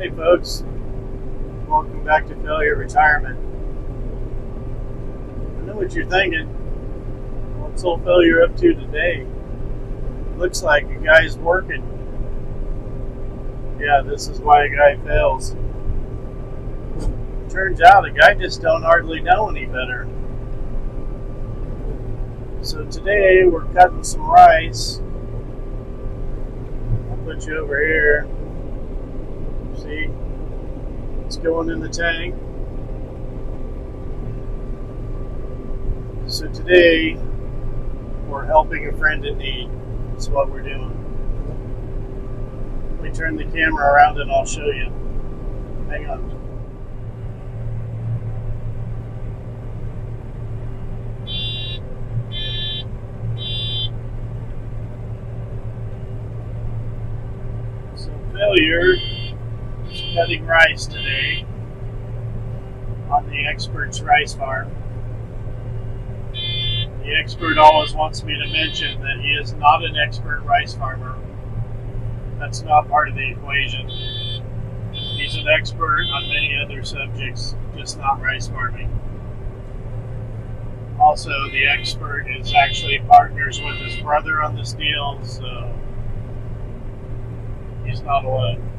Hey folks, welcome back to Failure Retirement. I know what you're thinking. What's old Failure up to today? Looks like a guy's working. Yeah, this is why a guy fails. Turns out a guy just don't hardly know any better. So today we're cutting some rice. I'll put you over here. See? It's going in the tank. So today we're helping a friend in need. That's what we're doing. Let me turn the camera around and I'll show you. Hang on. So Failure is cutting rice today on the expert's rice farm. The expert always wants me to mention that he is not an expert rice farmer. That's not part of the equation. He's an expert on many other subjects, just not rice farming. Also, the expert is actually partners with his brother on this deal, so he's not alone.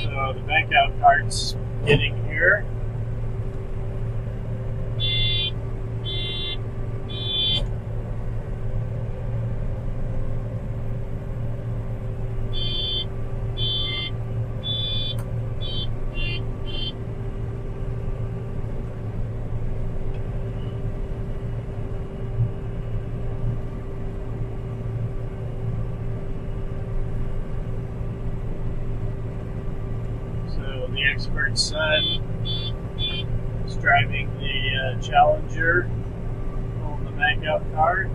So the bank out cart's getting here. So the expert's son is driving the Challenger on the bank out cart.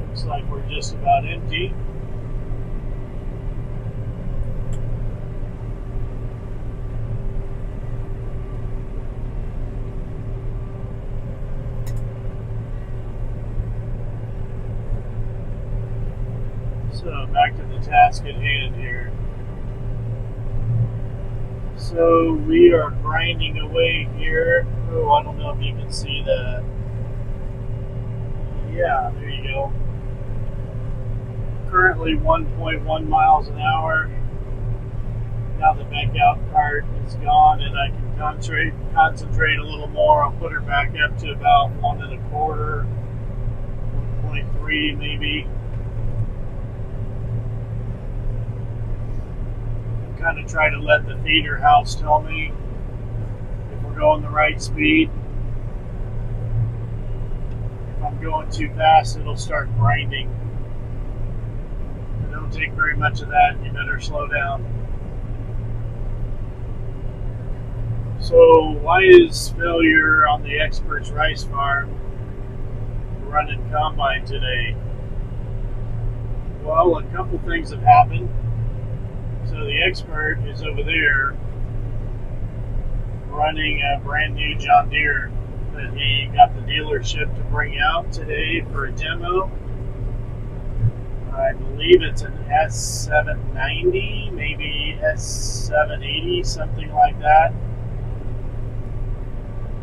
Looks like we're just about empty. So back to the task at hand here. So we are grinding away here. Oh, I don't know if you can see that. Yeah, there you go. Currently 1.1 miles an hour. Now the bank out cart is gone and I can concentrate a little more. I'll put her back up to about 1.25, 1.3 maybe. Kind of try to let the feeder house tell me if we're going the right speed. If I'm going too fast, it'll start grinding. doesn't take very much of that. You better slow down. So why is failure on the expert's rice farm running combine today? Well, a couple things have happened. So the expert is over there running a brand new John Deere that he got the dealership to bring out today for a demo. I believe it's an S790, maybe S780, something like that.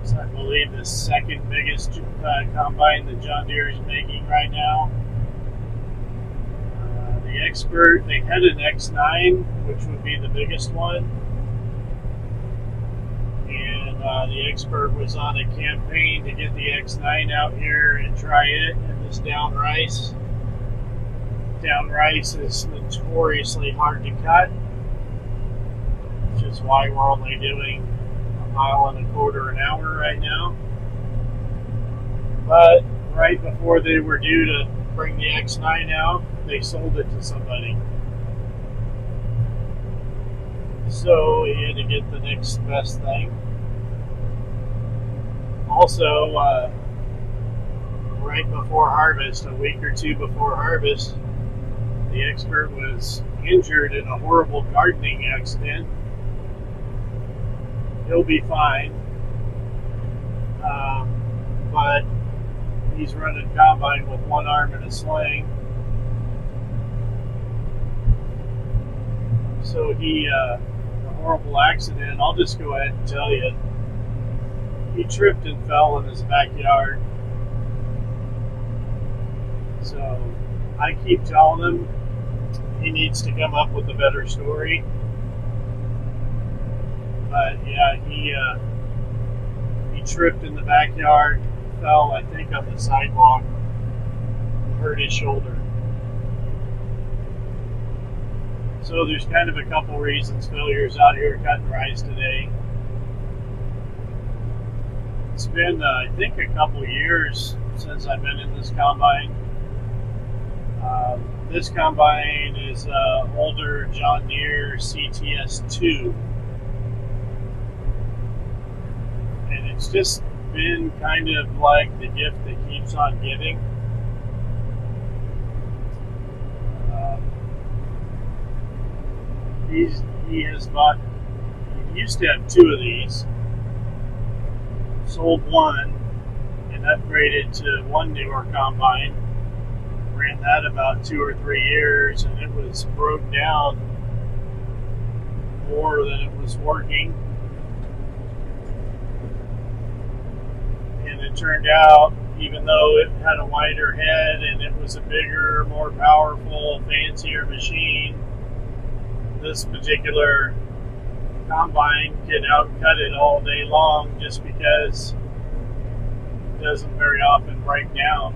It's, I believe, the second biggest combine that John Deere is making right now. The expert, they had an X9, which would be the biggest one. And the expert was on a campaign to get the X9 out here and try it in this down rice. Down rice is notoriously hard to cut, which is why we're only doing 1.25 miles an hour right now. But right before they were due to bring the X9 out, they sold it to somebody. So he had to get the next best thing. Also, right before harvest, a week or two before harvest, the expert was injured in a horrible gardening accident. He'll be fine. But he's running combine with one arm in a sling. So a horrible accident, I'll just go ahead and tell you. He tripped and fell in his backyard. So I keep telling him he needs to come up with a better story. But yeah, he tripped in the backyard, fell, I think, on the sidewalk, and hurt his shoulder. So there's kind of a couple reasons failures out here cutting rice today. It's been, I think, a couple years since I've been in this combine. This combine is an older John Deere CTS2. And it's just been kind of like the gift that keeps on giving. He has bought, he used to have 2 of these, sold one, and upgraded to one newer combine. Ran that about 2 or 3 years, and it was broke down more than it was working. And it turned out, even though it had a wider head and it was a bigger, more powerful, fancier machine, this particular combine can outcut it all day long just because it doesn't very often break down.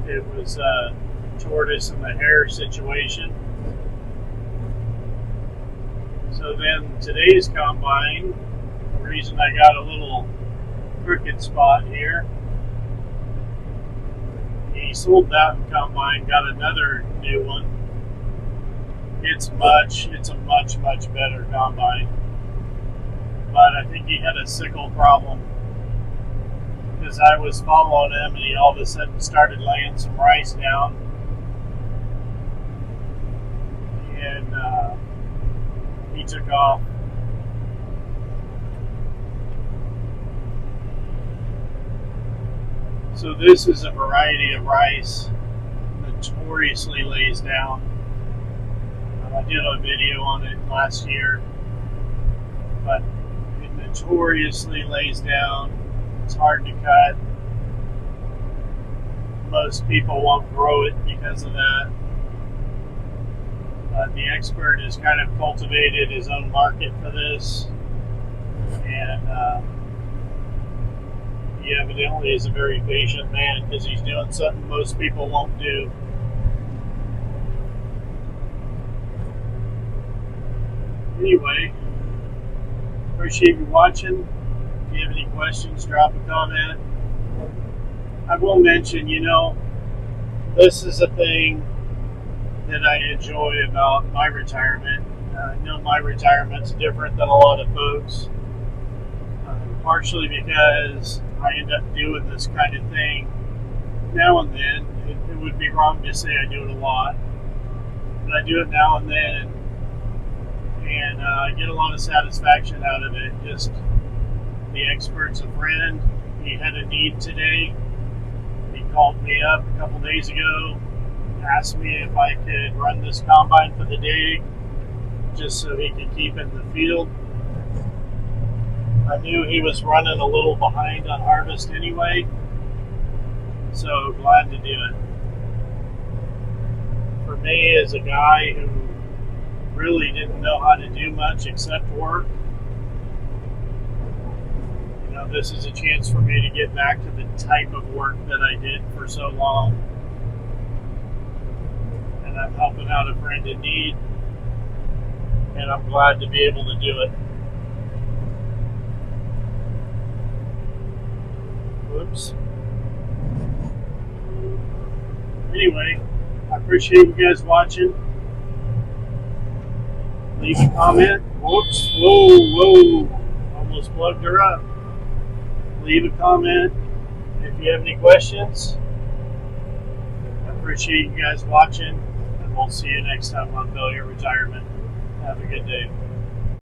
It was a tortoise and the hare situation. So then today's combine, the reason I got a little crooked spot here, he sold that combine, got another new one. It's a much better combine. But I think he had a sickle problem, because I was following him and he all of a sudden started laying some rice down. And he took off. So this is a variety of rice, notoriously lays down. I did a video on it last year, but it notoriously lays down. It's hard to cut. Most people won't grow it because of that. The expert has kind of cultivated his own market for this, and he evidently is a very patient man because he's doing something most people won't do. Anyway, appreciate you watching. If you have any questions, drop a comment. I will mention, this is a thing that I enjoy about my retirement. I know my retirement's different than a lot of folks, partially because I end up doing this kind of thing now and then. It would be wrong to say I do it a lot, but I do it now and then, and I get a lot of satisfaction out of it. Just the expert's a friend. He had a need today. He called me up a couple days ago, asked me if I could run this combine for the day, just so he could keep in the field. I knew he was running a little behind on harvest anyway, so glad to do it. For me, as a guy who really didn't know how to do much except work, this is a chance for me to get back to the type of work that I did for so long. And I'm helping out a friend in need, and I'm glad to be able to do it. Whoops. Anyway, I appreciate you guys watching. Leave a comment. Whoops. Whoa. Almost plugged her up. Leave a comment if you have any questions. I appreciate you guys watching, and we'll see you next time on Failure Retirement. Have a good day.